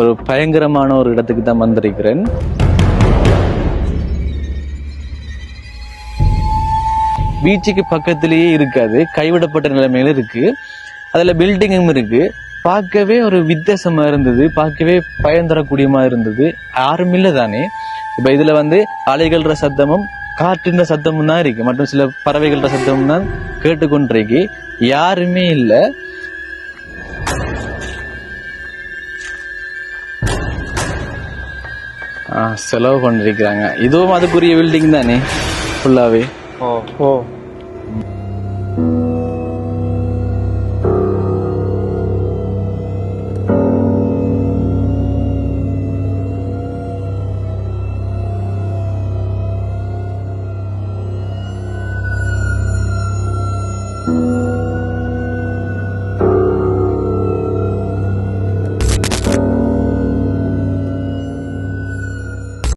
ஒரு பயங்கரமான ஒரு இடத்துக்கு தான் வந்திருக்கிறேன். பீச்சுக்கு பக்கத்திலேயே இருக்காது, கைவிடப்பட்ட நிலைமையில இருக்கு. அதுல பில்டிங்கும் இருக்கு. பார்க்கவே ஒரு வித்தியாசமா இருந்தது, பார்க்கவே பயம் தரக்கூடியமா இருந்தது. யாரும் இல்லை தானே. இப்ப இதுல அலைகள்ற சத்தமும் காற்றுன்ற சத்தமும் தான் இருக்கு, மற்றும் சில பறவைகள்ற சத்தமும் தான் கேட்டுக்கொண்டிருக்கு. யாருமே இல்லை. செலவு பண்ணிருக்கிறாங்க. இதுவும் அதுக்குரிய பில்டிங் தானே ஃபுல்லாவே. ஓ